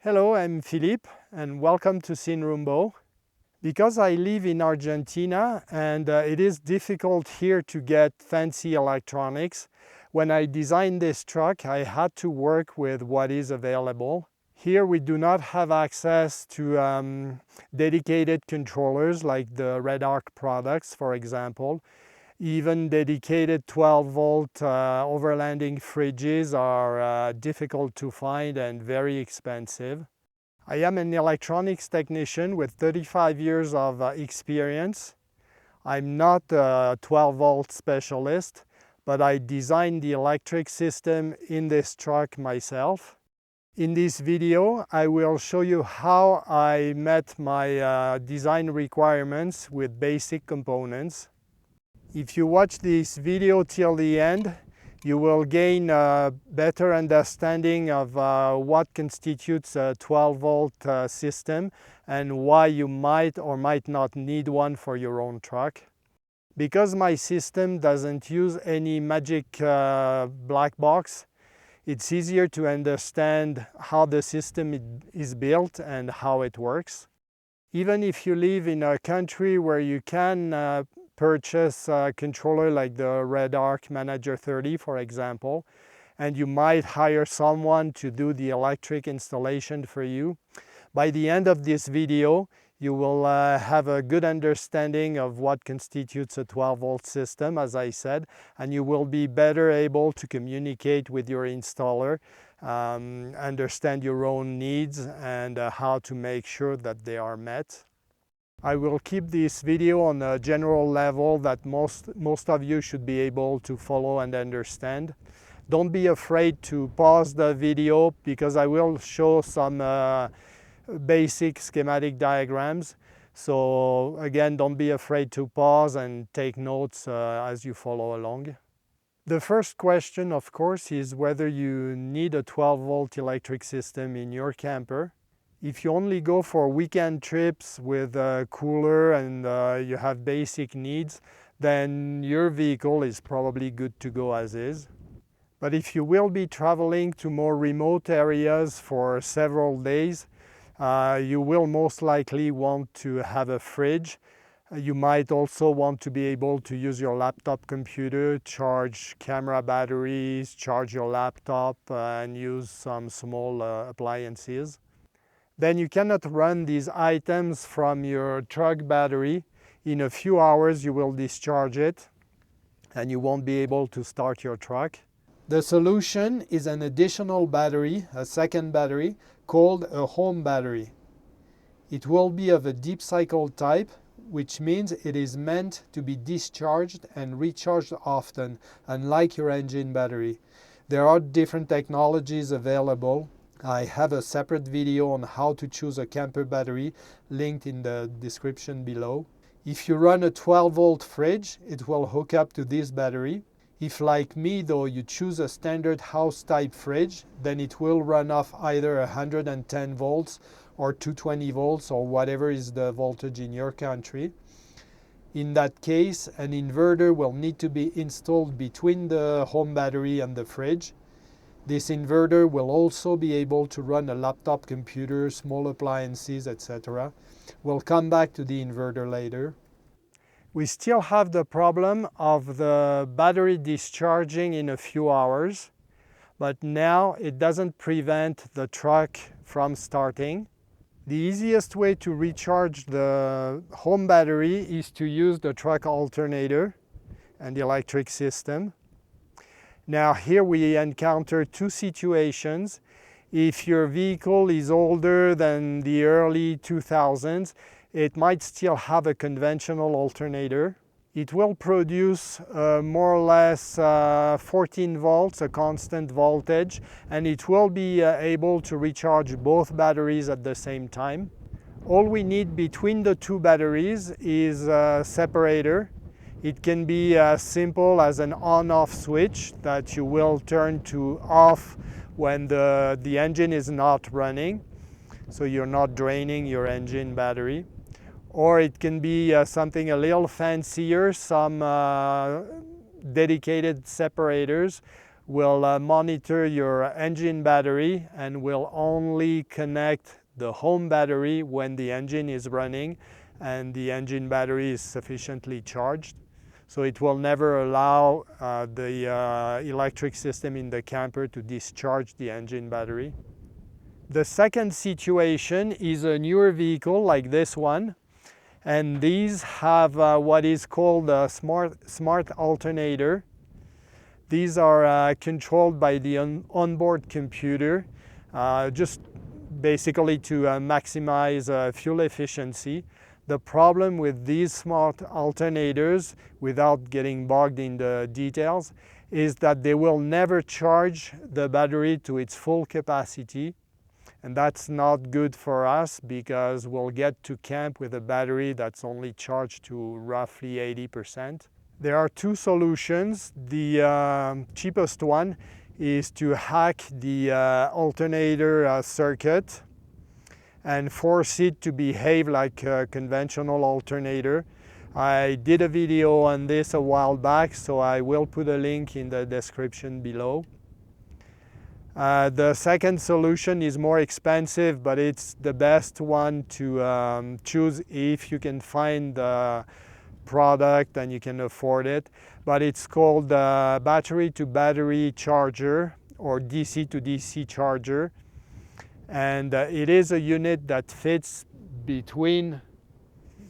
Hello, I'm Philippe and welcome to Sinrumbo. Because I live in Argentina and it is difficult here to get fancy electronics, when I designed this truck I had to work with what is available. Here we do not have access to dedicated controllers like the Red Arc products, for example. Even dedicated 12-volt overlanding fridges are difficult to find and very expensive. I am an electronics technician with 35 years of experience. I'm not a 12-volt specialist, but I designed the electric system in this truck myself. In this video, I will show you how I met my design requirements with basic components. If you watch this video till the end, you will gain a better understanding of what constitutes a 12-volt system and why you might or might not need one for your own truck. Because my system doesn't use any magic black box, it's easier to understand how the system is built and how it works. Even if you live in a country where you can purchase a controller like the Red Arc Manager 30, for example, and you might hire someone to do the electric installation for you. By the end of this video, you will have a good understanding of what constitutes a 12-volt system, as I said, and you will be better able to communicate with your installer, understand your own needs, and how to make sure that they are met. I will keep this video on a general level that most of you should be able to follow and understand. Don't be afraid to pause the video because I will show some basic schematic diagrams. So again, don't be afraid to pause and take notes as you follow along. The first question, of course, is whether you need a 12-volt electric system in your camper. If you only go for weekend trips with a cooler and you have basic needs, then your vehicle is probably good to go as is. But if you will be traveling to more remote areas for several days, you will most likely want to have a fridge. You might also want to be able to use your laptop computer, charge camera batteries, charge your laptop, and use some small appliances. Then you cannot run these items from your truck battery. In a few hours you will discharge it and you won't be able to start your truck. The solution is an additional battery, a second battery, called a home battery. It will be of a deep cycle type, which means it is meant to be discharged and recharged often, unlike your engine battery. There are different technologies available. I have a separate video on how to choose a camper battery linked in the description below. If you run a 12-volt fridge, it will hook up to this battery. If, like me though, you choose a standard house type fridge, then it will run off either 110 volts or 220 volts or whatever is the voltage in your country. In that case, an inverter will need to be installed between the home battery and the fridge. This inverter will also be able to run a laptop computer, small appliances, etc. We'll come back to the inverter later. We still have the problem of the battery discharging in a few hours, but now it doesn't prevent the truck from starting. The easiest way to recharge the home battery is to use the truck alternator and the electric system. Now here we encounter two situations. If your vehicle is older than the early 2000s, it might still have a conventional alternator. It will produce more or less 14 volts, a constant voltage, and it will be able to recharge both batteries at the same time. All we need between the two batteries is a separator. It can be as simple as an on-off switch that you will turn to off when the engine is not running, so you're not draining your engine battery. Or it can be something a little fancier, some dedicated separators will monitor your engine battery and will only connect the home battery when the engine is running and the engine battery is sufficiently charged. So it will never allow the electric system in the camper to discharge the engine battery. The second situation is a newer vehicle like this one, and these have what is called a smart alternator. These are controlled by the onboard computer, just basically to maximize fuel efficiency. The problem with these smart alternators, without getting bogged in the details, is that they will never charge the battery to its full capacity. And that's not good for us because we'll get to camp with a battery that's only charged to roughly 80%. There are two solutions. The cheapest one is to hack the alternator circuit and force it to behave like a conventional alternator. I did a video on this a while back, so I will put a link in the description below. The second solution is more expensive, but it's the best one to choose if you can find the product and you can afford it. But it's called battery to battery charger or DC to DC charger. And it is a unit that fits between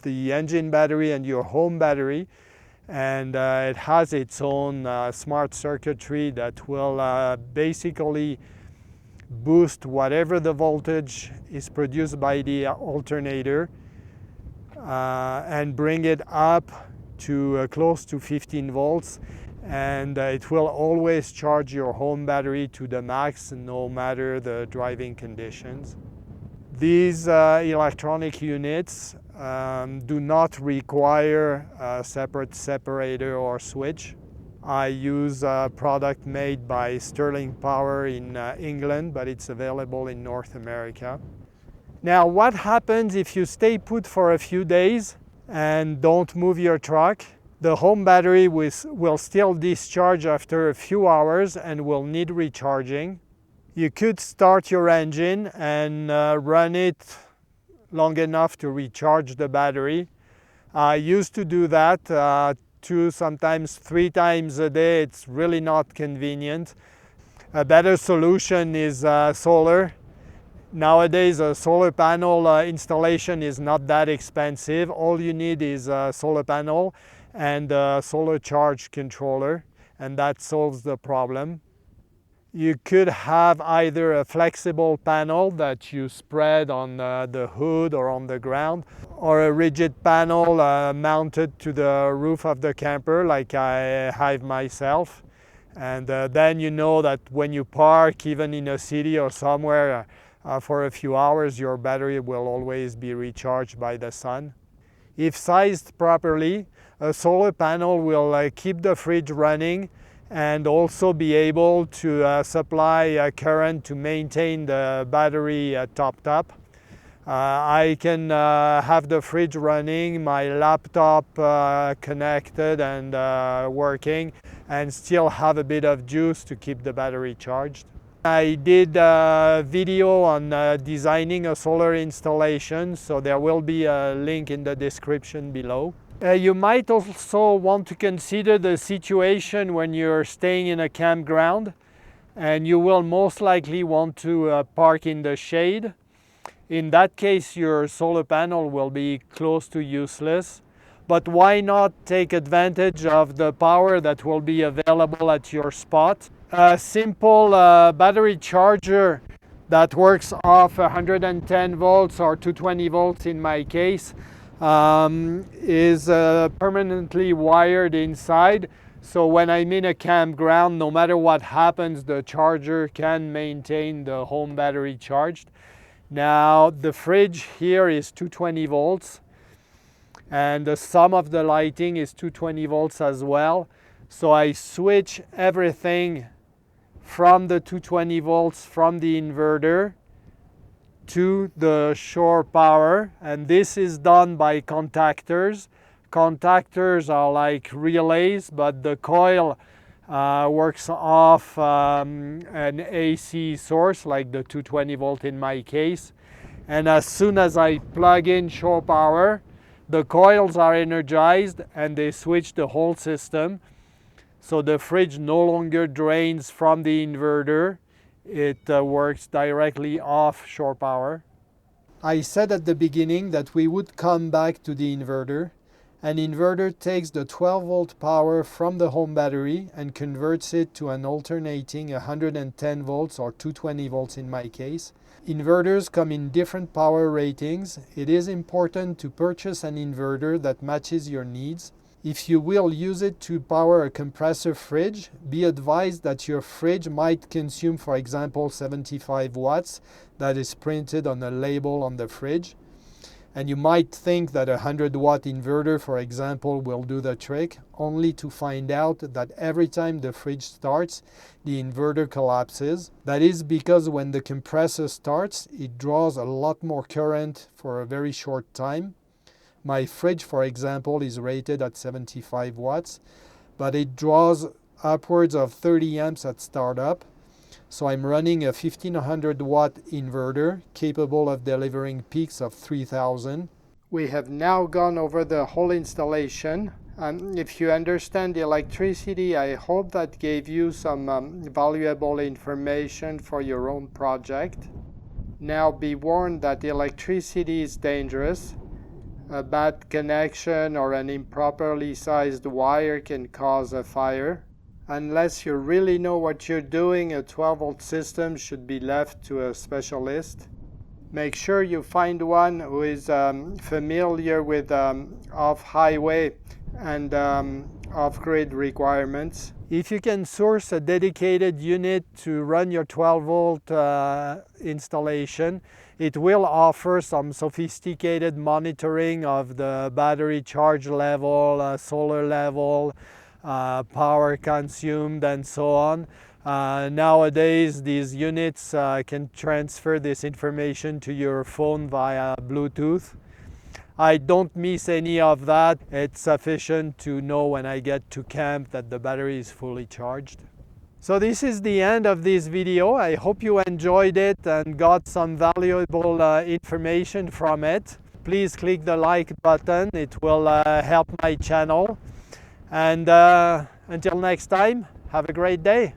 the engine battery and your home battery, and it has its own smart circuitry that will basically boost whatever the voltage is produced by the alternator and bring it up to close to 15 volts, and it will always charge your home battery to the max no matter the driving conditions. These electronic units do not require a separate separator or switch. I use a product made by Sterling Power in England, but it's available in North America. Now, what happens if you stay put for a few days and don't move your truck? The home battery will still discharge after a few hours and will need recharging. You could start your engine and run it long enough to recharge the battery. I used to do that 2, sometimes 3 times a day. It's really not convenient. A better solution is solar. Nowadays, a solar panel installation is not that expensive. All you need is a solar panel and a solar charge controller, and that solves the problem. You could have either a flexible panel that you spread on the hood or on the ground, or a rigid panel mounted to the roof of the camper like I have myself. And then you know that when you park, even in a city or somewhere, for a few hours, your battery will always be recharged by the sun. If sized properly, a solar panel will keep the fridge running and also be able to supply current to maintain the battery topped up. I can have the fridge running, my laptop connected and working, and still have a bit of juice to keep the battery charged. I did a video on designing a solar installation, so there will be a link in the description below. You might also want to consider the situation when you're staying in a campground, and you will most likely want to park in the shade. In that case, your solar panel will be close to useless. But why not take advantage of the power that will be available at your spot? A simple battery charger that works off 110 volts or 220 volts in my case is permanently wired inside. So when I'm in a campground, no matter what happens, the charger can maintain the home battery charged. Now the fridge here is 220 volts. And the sum of the lighting is 220 volts as well. So I switch everything from the 220 volts from the inverter to the shore power, and this is done by contactors. Contactors are like relays, but the coil works off an AC source like the 220 volt in my case. And as soon as I plug in shore power, the coils are energized and they switch the whole system. So the fridge no longer drains from the inverter. It works directly off shore power. I said at the beginning that we would come back to the inverter. An inverter takes the 12 volt power from the home battery and converts it to an alternating 110 volts or 220 volts in my case. Inverters come in different power ratings. It is important to purchase an inverter that matches your needs. If you will use it to power a compressor fridge, be advised that your fridge might consume, for example, 75 watts that is printed on a label on the fridge. And you might think that a 100-watt inverter, for example, will do the trick, only to find out that every time the fridge starts, the inverter collapses. That is because when the compressor starts, it draws a lot more current for a very short time. My fridge, for example, is rated at 75 watts, but it draws upwards of 30 amps at startup. So I'm running a 1500 watt inverter capable of delivering peaks of 3000. We have now gone over the whole installation. If you understand the electricity, I hope that gave you some valuable information for your own project. Now be warned that electricity is dangerous. A bad connection or an improperly sized wire can cause a fire. Unless you really know what you're doing, a 12 volt system should be left to a specialist. Make sure you find one who is familiar with off-highway and off-grid requirements. If you can source a dedicated unit to run your 12 volt installation, it will offer some sophisticated monitoring of the battery charge level, solar level, power consumed, and so on. Nowadays, these units can transfer this information to your phone via Bluetooth. I don't miss any of that. It's sufficient to know when I get to camp that the battery is fully charged. So this is the end of this video. I hope you enjoyed it and got some valuable information from it. Please click the like button. It will help my channel. And until next time, have a great day.